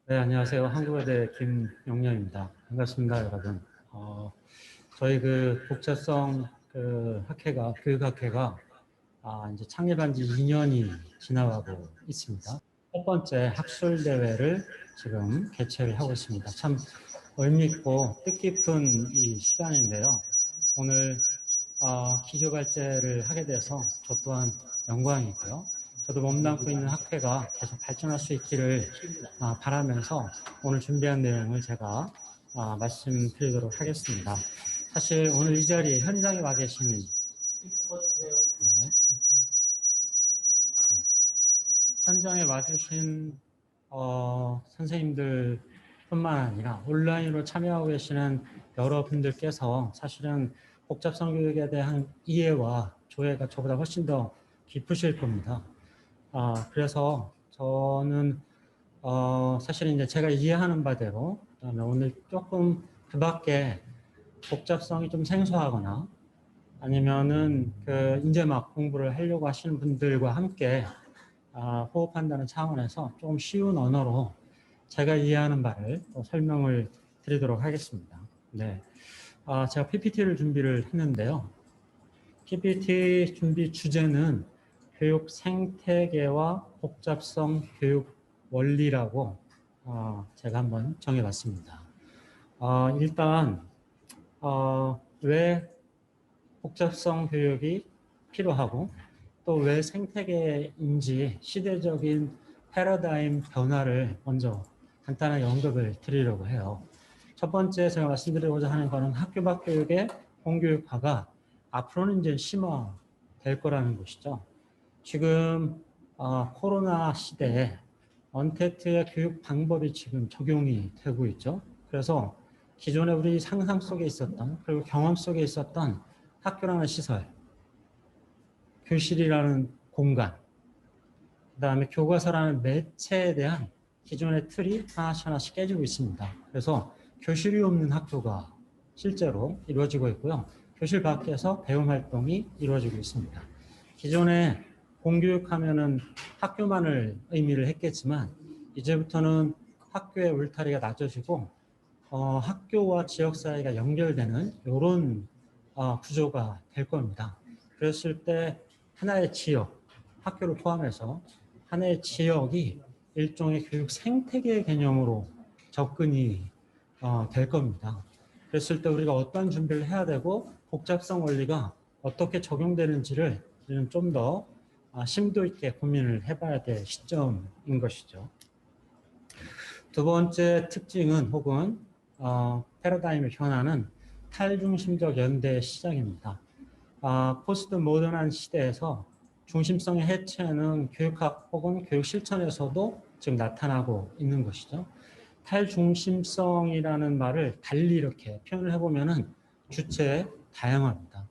네, 안녕하세요. 한국외대 김용렬입니다. 반갑습니다, 여러분. 저희 복잡성 학회가, 교육학회가, 이제 창립한 지 2년이 지나가고 있습니다. 첫 번째 학술대회를 지금 개최를 하고 있습니다. 참 의미있고 뜻깊은 이 시간인데요. 오늘, 기조발제를 하게 돼서 저 또한 영광이고요. 저도 몸담고 있는 학회가 계속 발전할 수 있기를 바라면서 오늘 준비한 내용을 제가 말씀드리도록 하겠습니다. 사실 오늘 이 자리에 현장에 와 계신 네, 현장에 와주신 선생님들 뿐만 아니라 온라인으로 참여하고 계시는 여러분들께서 사실은 복잡성 교육에 대한 이해와 조예가 저보다 훨씬 더 깊으실 겁니다. 그래서 저는 사실 이제 제가 이해하는 바대로, 그다음에 오늘 조금 그 밖에 복잡성이 좀 생소하거나 아니면은 이제 막 공부를 하려고 하시는 분들과 함께 호흡한다는 차원에서 좀 쉬운 언어로 제가 이해하는 바를 또 설명을 드리도록 하겠습니다. 네. 제가 PPT를 준비를 했는데요. PPT 준비 주제는 교육 생태계와 복잡성 교육 원리라고 제가 한번 정해봤습니다. 일단 왜 복잡성 교육이 필요하고 또 왜 생태계인지 시대적인 패러다임 변화를 먼저 간단하게 언급을 드리려고 해요. 첫 번째 제가 말씀드리고자 하는 것은 학교 밖 교육의 공교육화가 앞으로는 이제 심화될 거라는 것이죠. 지금 코로나 시대에 언택트의 교육 방법이 지금 적용이 되고 있죠. 그래서 기존에 우리 상상 속에 있었던 그리고 경험 속에 있었던 학교라는 시설, 교실이라는 공간, 그 다음에 교과서라는 매체에 대한 기존의 틀이 하나씩 하나씩 깨지고 있습니다. 그래서 교실이 없는 학교가 실제로 이루어지고 있고요. 교실 밖에서 배움 활동이 이루어지고 있습니다. 기존에 공교육하면은 학교만을 의미를 했겠지만 이제부터는 학교의 울타리가 낮아지고 학교와 지역 사이가 연결되는 이런 구조가 될 겁니다. 그랬을 때 하나의 지역, 학교를 포함해서 하나의 지역이 일종의 교육 생태계 개념으로 접근이 될 겁니다. 그랬을 때 우리가 어떤 준비를 해야 되고 복잡성 원리가 어떻게 적용되는지를 우리는 좀 더 심도 있게 고민을 해봐야 될 시점인 것이죠. 두 번째 특징은 혹은 패러다임의 변화는 탈중심적 연대의 시작입니다. 포스트 모던한 시대에서 중심성의 해체는 교육학 혹은 교육 실천에서도 지금 나타나고 있는 것이죠. 탈중심성이라는 말을 달리 이렇게 표현을 해보면은 주체에 다양합니다.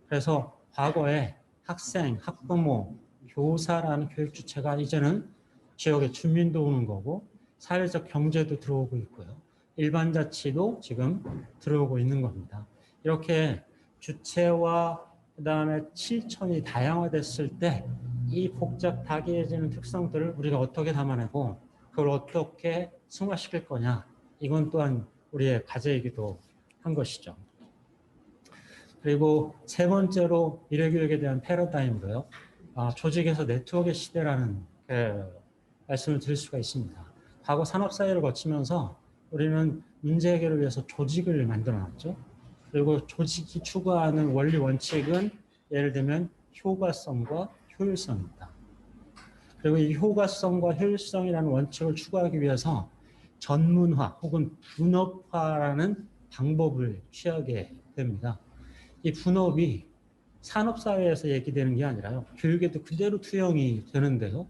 그래서 과거에 학생, 학부모, 교사라는 교육 주체가 이제는 지역의 주민도 오는 거고 사회적 경제도 들어오고 있고요. 일반 자치도 지금 들어오고 있는 겁니다. 이렇게 주체와 그다음에 실천이 다양화됐을 때 이 복잡다기해지는 특성들을 우리가 어떻게 담아내고 그걸 어떻게 승화시킬 거냐. 이건 또한 우리의 과제이기도 한 것이죠. 그리고 세 번째로 미래교육에 대한 패러다임으로요. 조직에서 네트워크의 시대라는 말씀을 드릴 수가 있습니다. 과거 산업사회를 거치면서 우리는 문제 해결을 위해서 조직을 만들어놨죠. 그리고 조직이 추구하는 원리 원칙은 예를 들면 효과성과 효율성입니다. 그리고 이 효과성과 효율성이라는 원칙을 추구하기 위해서 전문화 혹은 분업화라는 방법을 취하게 됩니다. 이 분업이 산업사회에서 얘기되는 게 아니라요. 교육에도 그대로 투영이 되는데요.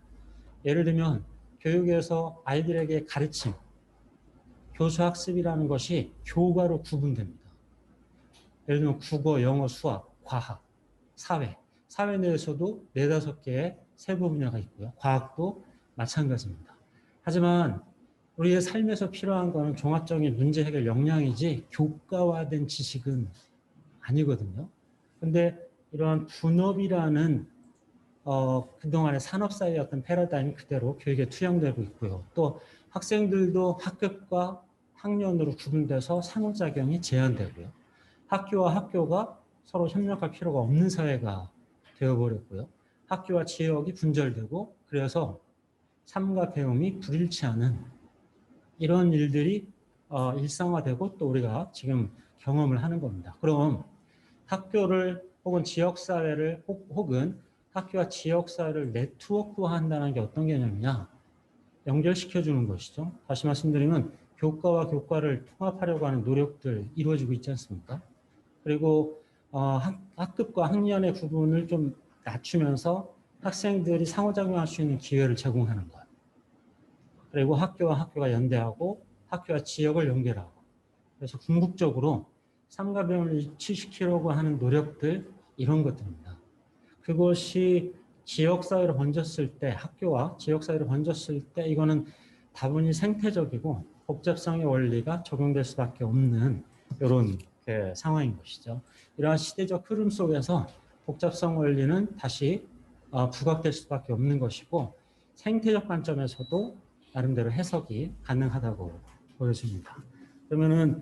예를 들면 교육에서 아이들에게 가르침, 교수학습이라는 것이 교과로 구분됩니다. 예를 들면 국어, 영어, 수학, 과학, 사회. 사회 내에서도 4, 5개의 세부 분야가 있고요. 과학도 마찬가지입니다. 하지만 우리의 삶에서 필요한 것은 종합적인 문제 해결 역량이지 교과화된 지식은 아니거든요. 근데 이러한 분업이라는 그동안의 산업사회의 어떤 패러다임이 그대로 교육에 투영되고 있고요. 또 학생들도 학급과 학년으로 구분돼서 상호작용이 제한되고요. 학교와 학교가 서로 협력할 필요가 없는 사회가 되어버렸고요. 학교와 지역이 분절되고 그래서 삶과 배움이 불일치하는 이런 일들이 일상화되고 또 우리가 지금 경험을 하는 겁니다. 그럼 학교를 혹은 지역사회를 혹은 학교와 지역사회를 네트워크화한다는 게 어떤 개념이냐? 연결시켜주는 것이죠. 다시 말씀드리면 교과와 교과를 통합하려고 하는 노력들 이루어지고 있지 않습니까? 그리고 학급과 학년의 구분을 좀 낮추면서 학생들이 상호작용할 수 있는 기회를 제공하는 것. 그리고 학교와 학교가 연대하고 학교와 지역을 연결하고 그래서 궁극적으로 삶과 배움을 일치시키려고 하는 노력들 이런 것들입니다. 그것이 지역사회로 번졌을 때 학교와 지역사회로 번졌을 때 이거는 다분히 생태적이고 복잡성의 원리가 적용될 수밖에 없는 이런 상황인 것이죠. 이러한 시대적 흐름 속에서 복잡성 원리는 다시 부각될 수밖에 없는 것이고 생태적 관점에서도 나름대로 해석이 가능하다고 보여집니다. 그러면은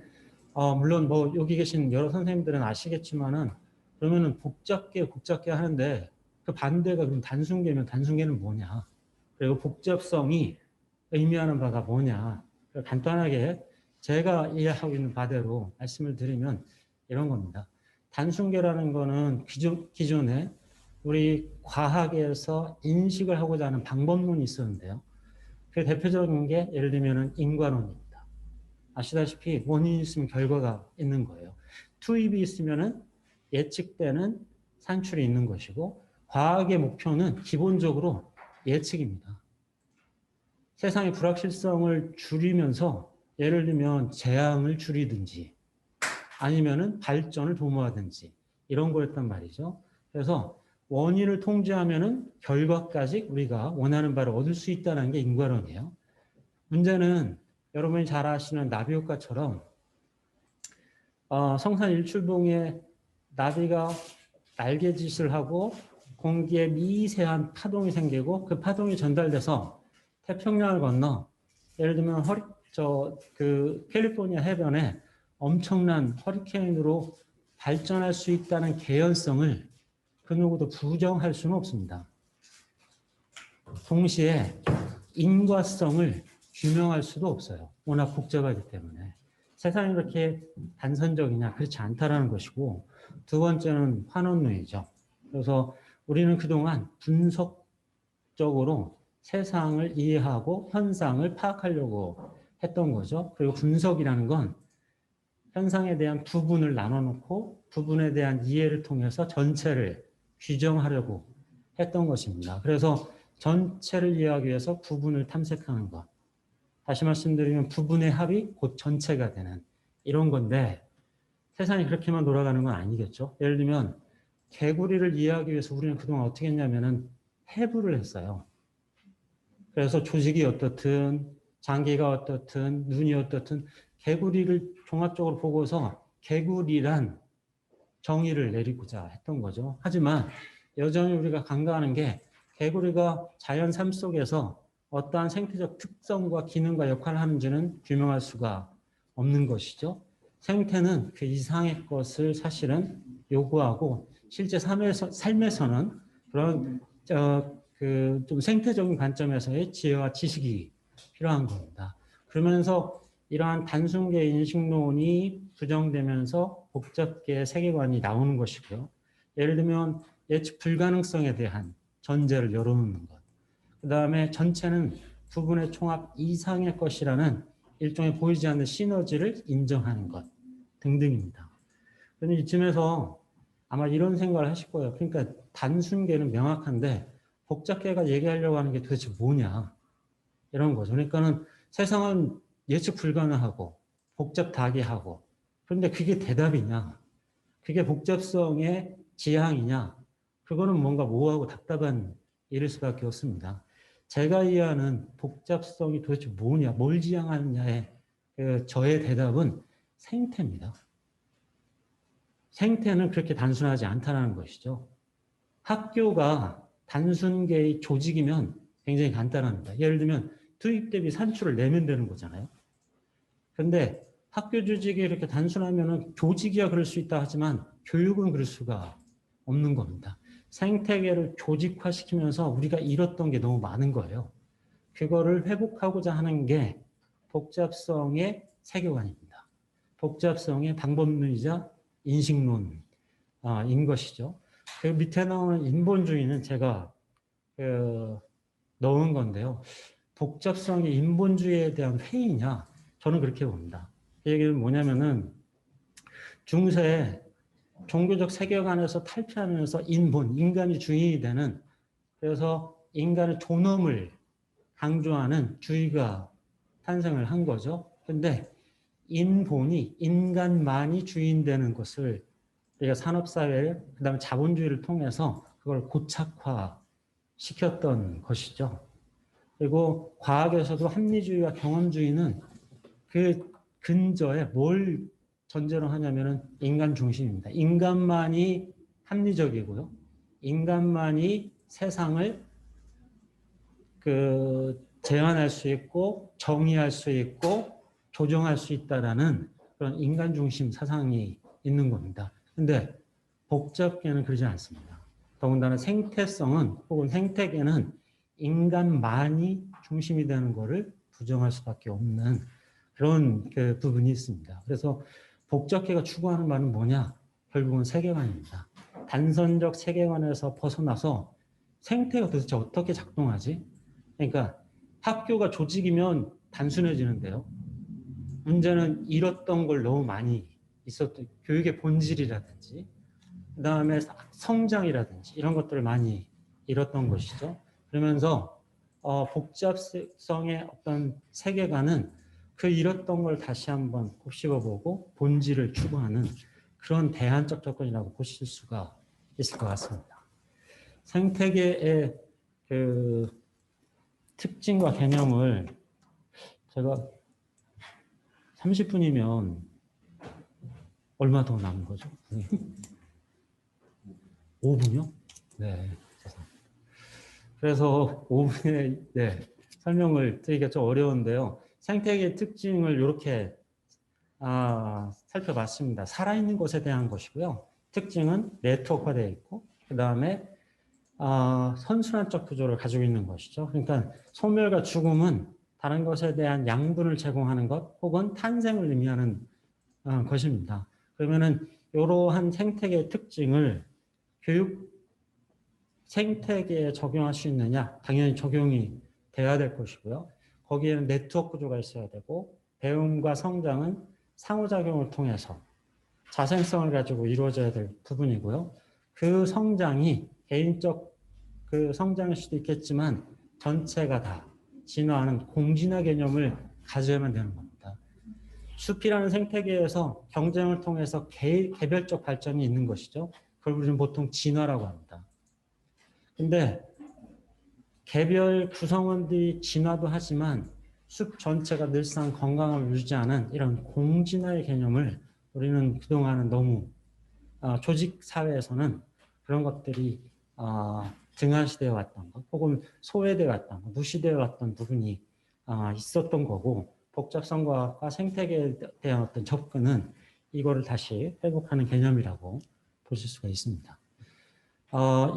물론 뭐 여기 계신 여러 선생님들은 아시겠지만은 그러면은 복잡게 하는데 그 반대가 그럼 단순계면 단순계는 뭐냐? 그리고 복잡성이 의미하는 바가 뭐냐? 간단하게 제가 이해하고 있는 바대로 말씀을 드리면 이런 겁니다. 단순계라는 거는 기존에 우리 과학에서 인식을 하고자 하는 방법론이 있었는데요. 그 대표적인 게 예를 들면 인과론입니다. 아시다시피 원인이 있으면 결과가 있는 거예요. 투입이 있으면 예측되는 산출이 있는 것이고 과학의 목표는 기본적으로 예측입니다. 세상의 불확실성을 줄이면서 예를 들면 재앙을 줄이든지 아니면은 발전을 도모하든지 이런 거였단 말이죠. 그래서 원인을 통제하면은 결과까지 우리가 원하는 바를 얻을 수 있다는 게 인과론이에요. 문제는 여러분이 잘 아시는 나비 효과처럼 성산 일출봉에 나비가 날개짓을 하고 공기에 미세한 파동이 생기고 그 파동이 전달돼서 태평양을 건너 예를 들면 캘리포니아 해변에 엄청난 허리케인으로 발전할 수 있다는 개연성을 그 누구도 부정할 수는 없습니다. 동시에 인과성을 규명할 수도 없어요. 워낙 복잡하기 때문에. 세상이 그렇게 단선적이냐? 그렇지 않다라는 것이고 두 번째는 환원론이죠. 그래서 우리는 그동안 분석적으로 세상을 이해하고 현상을 파악하려고 했던 거죠. 그리고 분석이라는 건 현상에 대한 부분을 나눠놓고 부분에 대한 이해를 통해서 전체를 규정하려고 했던 것입니다. 그래서 전체를 이해하기 위해서 부분을 탐색하는 것. 다시 말씀드리면 부분의 합이 곧 전체가 되는 이런 건데 세상이 그렇게만 돌아가는 건 아니겠죠. 예를 들면 개구리를 이해하기 위해서 우리는 그동안 어떻게 했냐면은 해부를 했어요. 그래서 조직이 어떻든 장기가 어떻든 눈이 어떻든 개구리를 종합적으로 보고서 개구리란 정의를 내리고자 했던 거죠. 하지만 여전히 우리가 간과하는 게 개구리가 자연 삶 속에서 어떠한 생태적 특성과 기능과 역할을 하는지는 규명할 수가 없는 것이죠. 생태는 그 이상의 것을 사실은 요구하고 실제 삶에서는 그런 좀 생태적인 관점에서의 지혜와 지식이 필요한 겁니다. 그러면서 이러한 단순계 인식론이 부정되면서 복잡계 세계관이 나오는 것이고요. 예를 들면 예측 불가능성에 대한 전제를 열어놓는 것. 그 다음에 전체는 부분의 총합 이상의 것이라는 일종의 보이지 않는 시너지를 인정하는 것 등등입니다. 그런데 이쯤에서 아마 이런 생각을 하실 거예요. 그러니까 단순계는 명확한데 복잡계가 얘기하려고 하는 게 도대체 뭐냐 이런 거죠. 그러니까는 세상은 예측 불가능하고 복잡다기하고 그런데 그게 대답이냐? 그게 복잡성의 지향이냐? 그거는 뭔가 모호하고 답답한 일일 수밖에 없습니다. 제가 이해하는 복잡성이 도대체 뭐냐, 뭘 지향하느냐의 저의 대답은 생태입니다. 생태는 그렇게 단순하지 않다는 것이죠. 학교가 단순계의 조직이면 굉장히 간단합니다. 예를 들면 투입 대비 산출을 내면 되는 거잖아요. 근데 학교 조직이 이렇게 단순하면은 조직이야 그럴 수 있다 하지만 교육은 그럴 수가 없는 겁니다. 생태계를 조직화시키면서 우리가 잃었던 게 너무 많은 거예요. 그거를 회복하고자 하는 게 복잡성의 세계관입니다. 복잡성의 방법론이자 인식론인 것이죠. 그 밑에 나오는 인본주의는 제가 넣은 건데요. 복잡성이 인본주의에 대한 회의냐? 저는 그렇게 봅니다. 그 얘기는 뭐냐면은 중세 종교적 세계관에서 탈피하면서 인간이 주인이 되는, 그래서 인간의 존엄을 강조하는 주의가 탄생을 한 거죠. 근데 인간만이 주인 되는 것을 우리가 산업사회, 그 다음에 자본주의를 통해서 그걸 고착화 시켰던 것이죠. 그리고 과학에서도 합리주의와 경험주의는 그 근저에 뭘 전제로 하냐면은 인간 중심입니다. 인간만이 합리적이고요. 인간만이 세상을 제한할 수 있고 정의할 수 있고 조정할 수 있다라는 그런 인간 중심 사상이 있는 겁니다. 근데 복잡계는 그러지 않습니다. 더군다나 생태성은 혹은 생태계는 인간만이 중심이 되는 것을 부정할 수밖에 없는 그런 부분이 있습니다. 그래서 복잡계가 추구하는 바는 뭐냐? 결국은 세계관입니다. 단선적 세계관에서 벗어나서 생태가 도대체 어떻게 작동하지? 그러니까 학교가 조직이면 단순해지는데요. 문제는 잃었던 걸 너무 많이 있었던 교육의 본질이라든지 그다음에 성장이라든지 이런 것들을 많이 잃었던 것이죠. 그러면서 복잡성의 어떤 세계관은 그 잃었던 걸 다시 한번 곱씹어보고 본질을 추구하는 그런 대안적 접근이라고 보실 수가 있을 것 같습니다. 생태계의 특징과 개념을 제가 30분이면 얼마 더 남은 거죠? 5분이요? 네. 그래서 5분에 설명을 드리기가 좀 어려운데요. 생태계의 특징을 이렇게 살펴봤습니다. 살아있는 것에 대한 것이고요. 특징은 네트워크화되어 있고 그 다음에 선순환적 구조를 가지고 있는 것이죠. 그러니까 소멸과 죽음은 다른 것에 대한 양분을 제공하는 것 혹은 탄생을 의미하는 것입니다. 그러면은 이러한 생태계의 특징을 교육 생태계에 적용할 수 있느냐? 당연히 적용이 돼야 될 것이고요. 거기에는 네트워크 구조가 있어야 되고 배움과 성장은 상호작용을 통해서 자생성을 가지고 이루어져야 될 부분이고요. 그 성장이 개인적 성장일 수도 있겠지만 전체가 다 진화하는 공진화 개념을 가져야만 되는 겁니다. 숲이라는 생태계에서 경쟁을 통해서 개별적 발전이 있는 것이죠. 그걸 우리는 보통 진화라고 합니다. 근데 개별 구성원들이 진화도 하지만 숲 전체가 늘상 건강함을 유지하는 이런 공진화의 개념을 우리는 그동안은 너무 조직 사회에서는 그런 것들이 등한시되어 왔던 것 혹은 소외되어 왔던 것, 무시되어 왔던 부분이 있었던 거고 복잡성과학과 생태계에 대한 어떤 접근은 이거를 다시 회복하는 개념이라고 보실 수가 있습니다.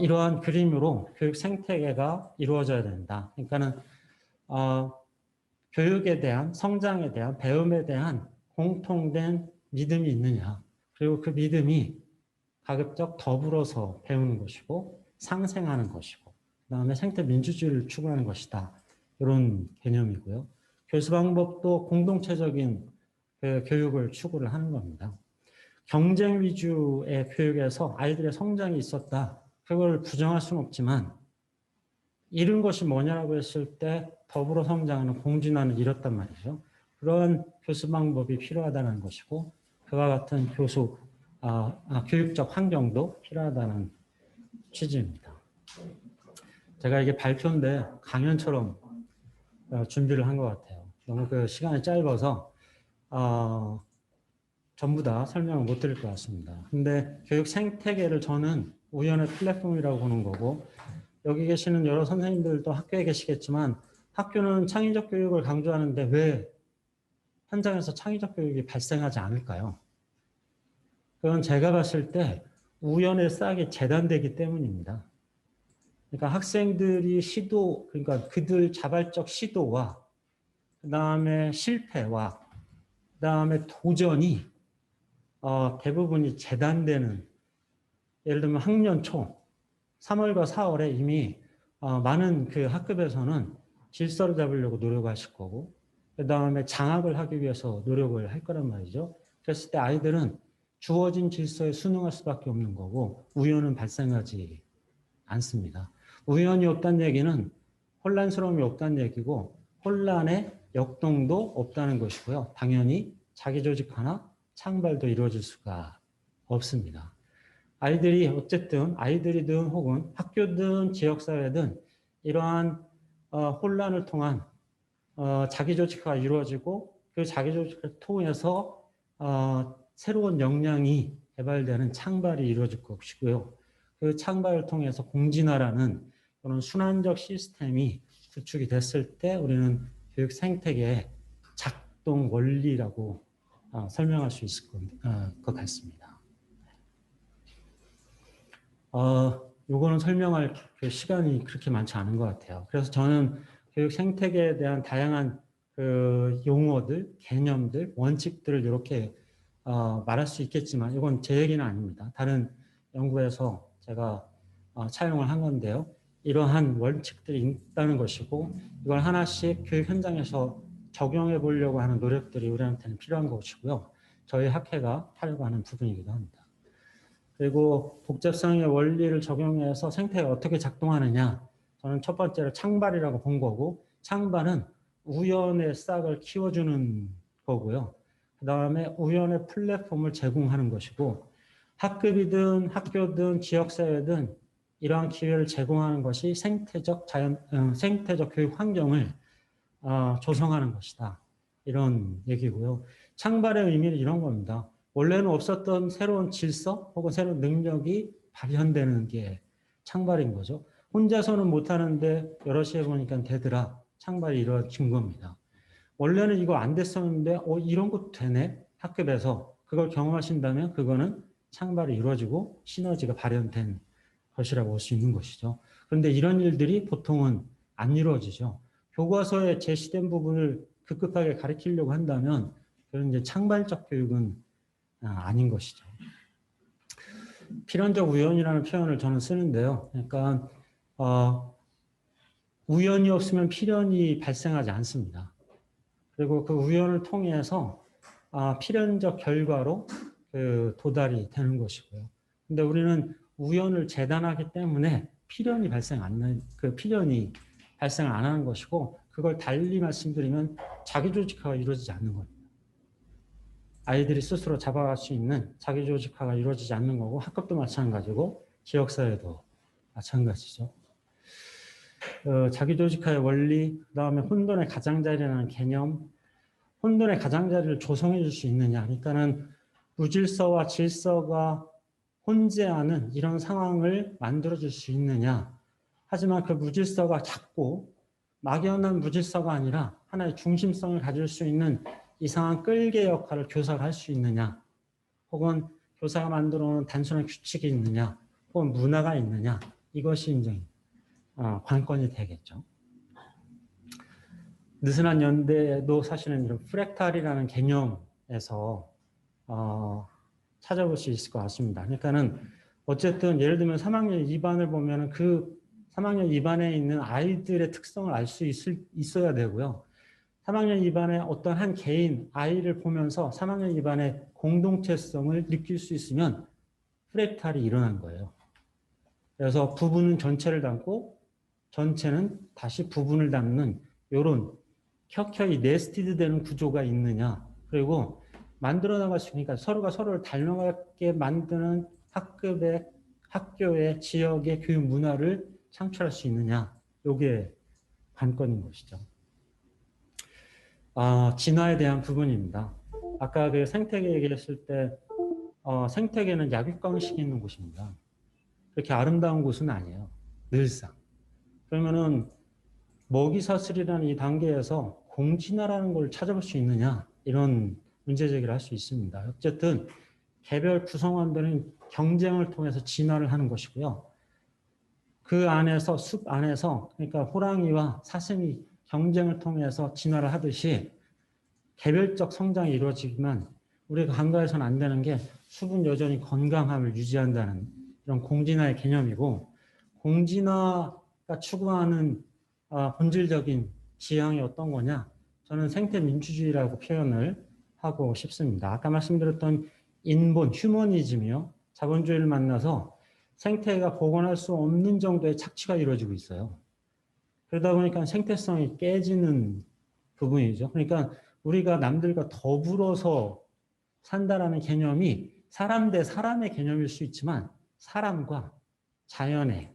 이러한 그림으로 교육 생태계가 이루어져야 된다. 그러니까는 교육에 대한 성장에 대한 배움에 대한 공통된 믿음이 있느냐. 그리고 그 믿음이 가급적 더불어서 배우는 것이고 상생하는 것이고 그다음에 생태 민주주의를 추구하는 것이다. 이런 개념이고요. 교수 방법도 공동체적인 교육을 추구를 하는 겁니다. 경쟁 위주의 교육에서 아이들의 성장이 있었다. 그걸 부정할 수는 없지만 잃은 것이 뭐냐라고 했을 때 더불어 성장하는 공진화는 잃었단 말이죠. 그런 교수 방법이 필요하다는 것이고 그와 같은 교육적 환경도 필요하다는 취지입니다. 제가 이게 발표인데 강연처럼 준비를 한 것 같아요. 너무 시간이 짧아서 전부 다 설명을 못 드릴 것 같습니다. 근데 교육 생태계를 저는 우연의 플랫폼이라고 보는 거고 여기 계시는 여러 선생님들도 학교에 계시겠지만 학교는 창의적 교육을 강조하는데 왜 현장에서 창의적 교육이 발생하지 않을까요? 그건 제가 봤을 때 우연의 싹이 재단되기 때문입니다. 그러니까 학생들이 그러니까 그들 자발적 시도와 그 다음에 실패와 그 다음에 도전이 대부분이 재단되는, 예를 들면 학년 초 3월과 4월에 이미 많은 그 학급에서는 질서를 잡으려고 노력하실 거고 그 다음에 장악을 하기 위해서 노력을 할 거란 말이죠. 그랬을 때 아이들은 주어진 질서에 순응할 수밖에 없는 거고 우연은 발생하지 않습니다. 우연이 없다는 얘기는 혼란스러움이 없다는 얘기고 혼란의 역동도 없다는 것이고요. 당연히 자기조직화나 창발도 이루어질 수가 없습니다. 아이들이 어쨌든 아이들이든 혹은 학교든 지역사회든 이러한 혼란을 통한 자기조직화가 이루어지고 그 자기조직을 통해서 새로운 역량이 개발되는 창발이 이루어질 것이고요. 그 창발을 통해서 공진화라는 그런 순환적 시스템이 구축이 됐을 때 우리는 교육 생태계의 작동 원리라고 설명할 수 있을 것 같습니다. 요거는 설명할 그 시간이 그렇게 많지 않은 것 같아요. 그래서 저는 교육 생태계에 대한 다양한 그 용어들, 개념들, 원칙들을 이렇게 말할 수 있겠지만 이건 제 얘기는 아닙니다. 다른 연구에서 제가 차용을 한 건데요. 이러한 원칙들이 있다는 것이고 이걸 하나씩 교육 현장에서 적용해 보려고 하는 노력들이 우리한테는 필요한 것이고요. 저희 학회가 하려고 하는 부분이기도 합니다. 그리고 복잡성의 원리를 적용해서 생태가 어떻게 작동하느냐. 저는 첫 번째로 창발이라고 본 거고 창발은 우연의 싹을 키워주는 거고요. 그 다음에 우연의 플랫폼을 제공하는 것이고 학급이든 학교든 지역사회든 이러한 기회를 제공하는 것이 생태적 교육 환경을 조성하는 것이다. 이런 얘기고요. 창발의 의미는 이런 겁니다. 원래는 없었던 새로운 질서 혹은 새로운 능력이 발현되는 게 창발인 거죠. 혼자서는 못하는데 여럿이 해보니까 되더라. 창발이 이루어진 겁니다. 원래는 이거 안 됐었는데 이런 것도 되네. 학급에서 그걸 경험하신다면 그거는 창발이 이루어지고 시너지가 발현된 것이라고 볼 수 있는 것이죠. 그런데 이런 일들이 보통은 안 이루어지죠. 교과서에 제시된 부분을 급급하게 가르치려고 한다면 그런 이제 창발적 교육은 아닌 것이죠. 필연적 우연이라는 표현을 저는 쓰는데요. 그러니까 우연이 없으면 필연이 발생하지 않습니다. 그리고 그 우연을 통해서 필연적 결과로 그 도달이 되는 것이고요. 근데 우리는 우연을 재단하기 때문에 필연이 발생을 안 하는 것이고 그걸 달리 말씀드리면 자기조직화가 이루어지지 않는 겁니다. 아이들이 스스로 잡아갈 수 있는 자기조직화가 이루어지지 않는 거고 학급도 마찬가지고 지역사회도 마찬가지죠. 자기조직화의 원리, 그 다음에 혼돈의 가장자리라는 개념, 혼돈의 가장자리를 조성해 줄 수 있느냐. 그러니까는 무질서와 질서가 혼재하는 이런 상황을 만들어 줄 수 있느냐. 하지만 그 무질서가 작고 막연한 무질서가 아니라 하나의 중심성을 가질 수 있는 이상한 끌개 역할을 교사가 할 수 있느냐. 혹은 교사가 만들어 놓은 단순한 규칙이 있느냐. 혹은 문화가 있느냐. 이것이 이제 관건이 되겠죠. 느슨한 연대도 사실은 이런 프랙탈이라는 개념에서 찾아볼 수 있을 것 같습니다. 그러니까는 어쨌든 예를 들면 3학년 2반을 보면은 그 3학년 2반에 있는 아이들의 특성을 알 수 있어야 되고요. 3학년 2반의 어떤 한 개인 아이를 보면서 3학년 2반의 공동체성을 느낄 수 있으면 프랙탈이 일어난 거예요. 그래서 부분은 전체를 담고 전체는 다시 부분을 담는 이런 켜켜이 네스티드 되는 구조가 있느냐. 그리고 만들어 나갈 수 있으니까 서로가 서로를 닮아가게 만드는 학교의 지역의 교육 문화를 창출할 수 있느냐. 이게 관건인 것이죠. 진화에 대한 부분입니다. 아까 그 생태계 얘기했을 때 생태계는 약육강식이 있는 곳입니다. 그렇게 아름다운 곳은 아니에요. 늘상. 그러면은 먹이사슬이라는 이 단계에서 공진화라는 걸 찾아볼 수 있느냐 이런 문제 제기를 할 수 있습니다. 어쨌든 개별 구성원들은 경쟁을 통해서 진화를 하는 것이고요. 그 안에서 숲 안에서 그러니까 호랑이와 사슴이 경쟁을 통해서 진화를 하듯이 개별적 성장이 이루어지지만 우리가 간과해서는 안 되는 게 숲은 여전히 건강함을 유지한다는 이런 공진화의 개념이고 공진화가 추구하는 본질적인 지향이 어떤 거냐? 저는 생태민주주의라고 표현을 하고 싶습니다. 아까 말씀드렸던 인본, 휴머니즘이요. 자본주의를 만나서 생태가 복원할 수 없는 정도의 착취가 이루어지고 있어요. 그러다 보니까 생태성이 깨지는 부분이죠. 그러니까 우리가 남들과 더불어서 산다라는 개념이 사람 대 사람의 개념일 수 있지만 사람과 자연의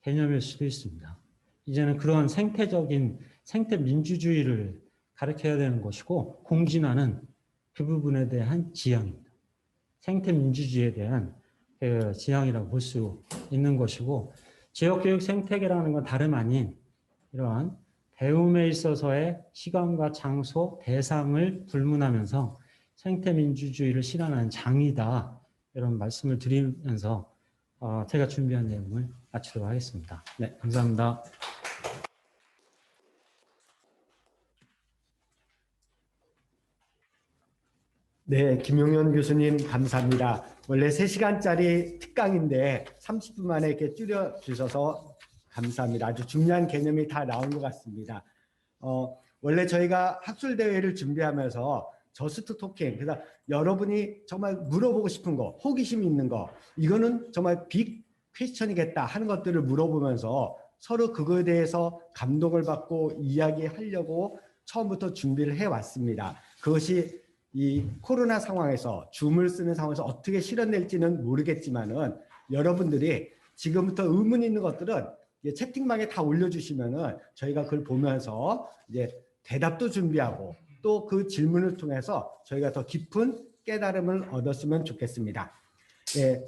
개념일 수도 있습니다. 이제는 그런 생태적인 생태 민주주의를 가르쳐야 되는 것이고 공진화는 그 부분에 대한 지향입니다. 생태 민주주의에 대한 그 지향이라고 볼 수 있는 것이고 지역교육 생태계라는 건 다름 아닌 이러한 배움에 있어서의 시간과 장소, 대상을 불문하면서 생태민주주의를 실현하는 장이다. 이런 말씀을 드리면서 제가 준비한 내용을 마치도록 하겠습니다. 네, 감사합니다. 네, 김용현 교수님 감사합니다. 원래 3시간짜리 특강인데 30분 만에 이렇게 줄여주셔서 감사합니다. 아주 중요한 개념이 다 나온 것 같습니다. 원래 저희가 학술대회를 준비하면서 저스트 토킹, 그래서 여러분이 정말 물어보고 싶은 거, 호기심 있는 거, 이거는 정말 빅 퀘스천이겠다 하는 것들을 물어보면서 서로 그거에 대해서 감동을 받고 이야기하려고 처음부터 준비를 해왔습니다. 그것이 이 코로나 상황에서 줌을 쓰는 상황에서 어떻게 실현될지는 모르겠지만은 여러분들이 지금부터 의문 있는 것들은 채팅방에 다 올려주시면은 저희가 그걸 보면서 이제 대답도 준비하고 또 그 질문을 통해서 저희가 더 깊은 깨달음을 얻었으면 좋겠습니다. 예,